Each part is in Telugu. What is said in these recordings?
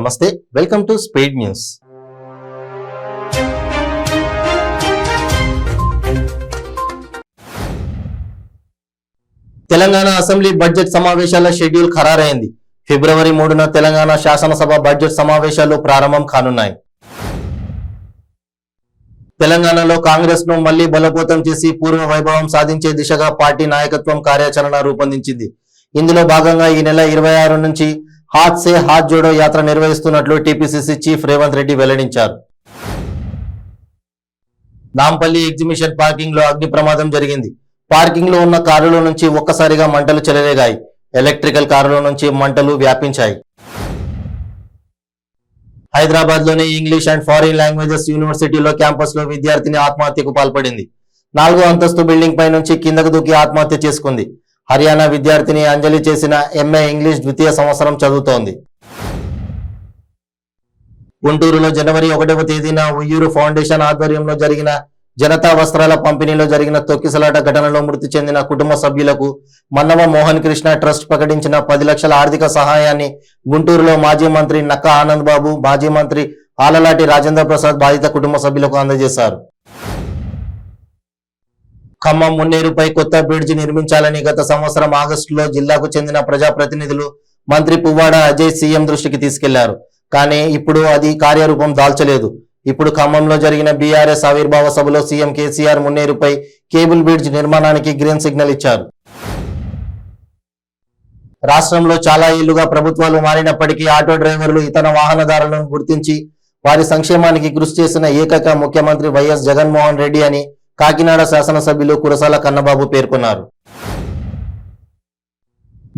నమస్తే, welcome to speed news. Telangana assembly budget సమావేశాల షెడ్యూల్ ఖరారైంది. ఫిబ్రవరి 3న తెలంగాణ శాసనసభ బడ్జెట్ సమావేశాలు ప్రారంభం కానున్నాయి. తెలంగాణలో కాంగ్రెస్ ను మళ్లీ బలోపేతం చేసి పూర్వ వైభవం సాధించే దిశగా పార్టీ నాయకత్వం కార్యాచరణ రూపొందించింది. ఇందులో భాగంగా ఈ నెల 26 నుంచి హాత్ సే హాత్ జోడో యాత్ర నిర్వహిస్తున్నట్లు టీపీసీసీ చీఫ్ రేవంత్ రెడ్డి వెల్లడించారు. నాంపల్లి ఎగ్జిబిషన్ పార్కింగ్ లో అగ్ని ప్రమాదం జరిగింది. పార్కింగ్ లో ఉన్న కారులో నుంచి ఒక్కసారిగా మంటలు చెలరేగాయి. ఎలక్ట్రికల్ కారులో నుంచి మంటలు వ్యాపించాయి. హైదరాబాద్ లోని ఇంగ్లీష్ అండ్ ఫారిన్ లాంగ్వేజెస్ యూనివర్సిటీలో క్యాంపస్ లో విద్యార్థిని ఆత్మహత్యకు పాల్పడింది. 4వ అంతస్తు బిల్డింగ్ పై నుంచి కిందకు దూకి ఆత్మహత్య చేసుకుంది. హర్యానా విద్యార్థిని అంజలి చేసిన ఎంఏ ఇంగ్లీష్ ద్వితీయ సంవత్సరం చదువుతోంది. గుంటూరులో జనవరి 1వ తేదీన ఉయ్యూరు ఫౌండేషన్ ఆధ్వర్యంలో జరిగిన జనతా వస్త్రాల పంపిణీలో జరిగిన తొక్కిసలాట ఘటనలో మృతి చెందిన కుటుంబ సభ్యులకు మన్నవ మోహన్ కృష్ణ ట్రస్ట్ ప్రకటించిన 10 లక్షల ఆర్థిక సహాయాన్ని గుంటూరులో మాజీ మంత్రి నక్కా ఆనంద్ బాబు, మాజీ మంత్రి ఆలలాటి రాజేంద్ర ప్రసాద్ బాధిత కుటుంబ సభ్యులకు అందజేశారు. ఖమ్మం మున్నేరుపై కొత్త బ్రిడ్జి నిర్మించాలని గత సంవత్సరం ఆగస్టులో జిల్లాకు చెందిన ప్రజాప్రతినిధులు మంత్రి పువ్వాడ అజయ్ సీఎం దృష్టికి తీసుకెళ్లారు. కానీ ఇప్పుడు అది కార్యరూపం దాల్చలేదు. ఇప్పుడు ఖమ్మంలో జరిగిన బీఆర్ఎస్ ఆవిర్భావ సభలో సీఎం కేసీఆర్ మున్నేరుపై కేబుల్ బ్రిడ్జ్ నిర్మాణానికి గ్రీన్ సిగ్నల్ ఇచ్చారు. రాష్ట్రంలో చాలా ఏళ్లుగా ప్రభుత్వాలు మారినప్పటికీ ఆటో డ్రైవర్లు ఇతర వాహనదారులను గుర్తించి వారి సంక్షేమానికి కృషి చేసిన ఏకైక ముఖ్యమంత్రి వైఎస్ జగన్మోహన్ రెడ్డి అని కాకినాడ శాసనసభ్యులు కురసాల కన్నబాబు పేర్కొన్నారు.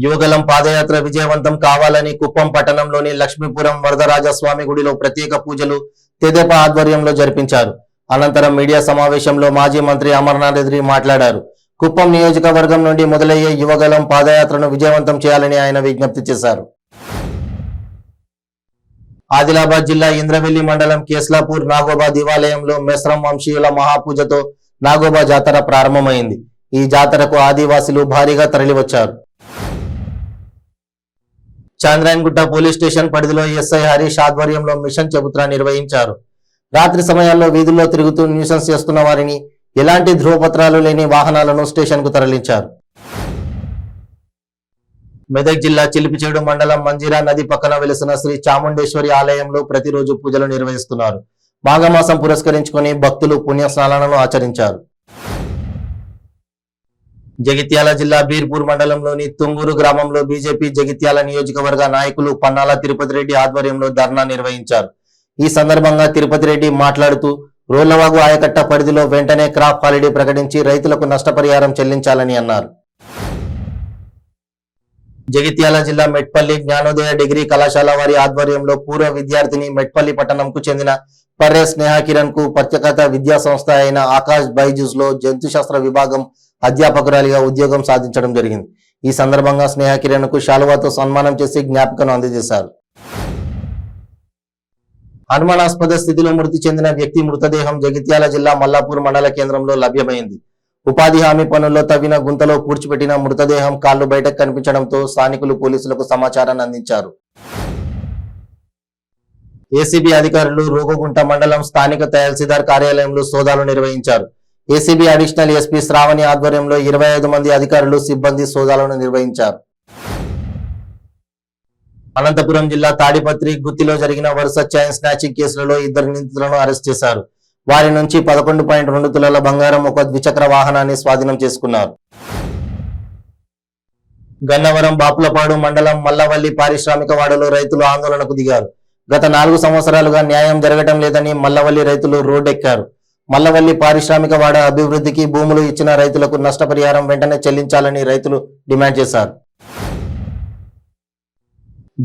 యువగలం పాదయాత్ర విజయవంతం కావాలని కుప్పం పట్టణంలోని లక్ష్మీపురం వరదరాజస్వామి గుడిలో ప్రత్యేక పూజలు తెదేపా ఆధ్వర్యంలో జరిపించారు. అనంతరం మీడియా సమావేశంలో మాజీ మంత్రి అమర్నాథ్ రెడ్డి మాట్లాడారు. కుప్పం నియోజకవర్గం నుండి మొదలయ్యే యువగలం పాదయాత్రను విజయవంతం చేయాలని ఆయన విజ్ఞప్తి చేశారు. ఆదిలాబాద్ జిల్లా ఇంద్రవెల్లి మండలం కేస్లాపూర్ నాగోబా దేవాలయంలో మెస్రం వంశీయుల మహాపూజతో నాగోబా జాతర ప్రారంభమైంది. ఈ జాతరకు ఆదివాసులు భారీగా తరలివచ్చారు. చాంద్రాయన్గుట్ట పోలీస్ స్టేషన్ పరిధిలో ఎస్ఐ హరీష్ ఆధ్వర్యంలో మిషన్ చబుత్రా నిర్వహించారు. రాత్రి సమయాల్లో వీధుల్లో తిరుగుతూ న్యూసెన్స్ చేస్తున్న వారిని, ఎలాంటి ధృవపత్రాలు లేని వాహనాలను స్టేషన్ కు తరలించారు. మెదక్ జిల్లా చిలిపిచేడు మండలం మంజీరా నది పక్కన వెలిసిన శ్రీ చాముండేశ్వరి ఆలయంలో ప్రతిరోజు పూజలు నిర్వహిస్తున్నారు. మాఘమాసం పురస్కరించుకొని భక్తులు పుణ్యస్నానాలను ఆచరించారు. జగిత్యాల జిల్లా బీర్పూర్ మండలంలోని తుంగూరు గ్రామంలో బీజేపీ జగిత్యాల నియోజకవర్గ నాయకులు పన్నాల తిరుపతి రెడ్డి ఆధ్వర్యంలో ధర్నా నిర్వహించారు. ఈ సందర్భంగా తిరుపతి రెడ్డి మాట్లాడుతూ రోళ్లవాగు ఆయకట్ట పరిధిలో వెంటనే క్రాప్ హాలిడే ప్రకటించి రైతులకు నష్టపరిహారం చెల్లించాలని అన్నారు. జగిత్యాల జిల్లా మెట్పల్లి జ్ఞానోదయ డిగ్రీ కళాశాల వారి ఆధ్వర్యంలో పూర్వ విద్యార్థిని మెట్పల్లి పట్టణంకు చెందిన పర్రే స్నేహ కిరణ్ కు ప్రత్యేకత విద్యా సంస్థ అయిన ఆకాష్ బైజూస్ లో జంతుశాస్త్ర విభాగం అధ్యాపకురాలిగా ఉద్యోగం సాధించడం జరిగింది. ఈ సందర్భంగా స్నేహ కిరణ్ కు శాలువాతో సన్మానం చేసి జ్ఞాపికను అందజేశారు. అనుమానాస్పద స్థితిలో మృతి చెందిన వ్యక్తి మృతదేహం జగిత్యాల జిల్లా మల్లాపూర్ మండల కేంద్రంలో లభ్యమైంది. ఉపాధి హామీ పనుల్లో తవ్విన గుంతలో పూడ్చిపెట్టిన మృతదేహం కాళ్లు బయటకు కనిపించడంతో స్థానికులు పోలీసులకు సమాచారాన్ని అందించారు. ఏసీబీ అధికారులు రోగగుంట మండలం స్థానిక తహసీల్దార్ కార్యాలయంలో సోదాలు నిర్వహించారు. ఏసీబీ అడిషనల్ ఎస్పీ శ్రావణి ఆధ్వర్యంలో 25 మంది అధికారులు సిబ్బంది సోదాలను నిర్వహించారు. అనంతపురం జిల్లా తాడిపత్రి గుత్తిలో జరిగిన వరుస చైన్ స్నాచింగ్ కేసులలో 2 నిందితులను అరెస్ట్ చేశారు. వారి నుంచి 11.2 తులాల బంగారం, ఒక ద్విచక్ర వాహనాన్ని స్వాధీనం చేసుకున్నారు. గన్నవరం బాపులపాడు మండలం మల్లవల్లి పారిశ్రామిక వాడలో రైతులు ఆందోళనకు దిగారు. గత 4 సంవత్సరాలుగా న్యాయం జరగడం లేదని మల్లవల్లి రైతులు రోడ్డెక్కారు. మల్లవల్లి పారిశ్రామిక వాడ అభివృద్ధికి భూములు ఇచ్చిన రైతులకు నష్టపరిహారం వెంటనే చెల్లించాలని రైతులు డిమాండ్ చేశారు.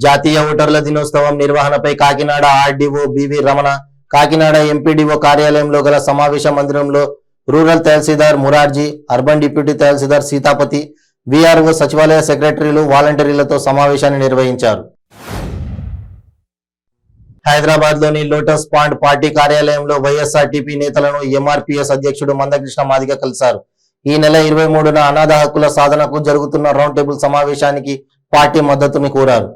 జాతీయ ఓటర్ల దినోత్సవం నిర్వహణపై Kakinada RDO BV Ramana, Kakinada MPDO కార్యాలయంలో గల సమావేశ మందిరంలో rural tahsildar Murarji, urban deputy tahsildar Seethapathi, VRO, సచివాలయ సెక్రటరీలు, వాలంటీర్లతో సమావేశాన్ని నిర్వహించారు. హైదరాబాద్ లోని లోటస్ పాండ్ పార్టీ కార్యాలయంలో వైఎస్ఆర్టీపీ నేతలను ఎంఆర్పీఎస్ అధ్యక్షుడు మందకృష్ణ మాదిగ కలిశారు. ఈ నెల 23న అనాథ హక్కుల సాధనకు జరుగుతున్న రౌండ్ టేబుల్ సమావేశానికి పార్టీ మద్దతుని కోరారు.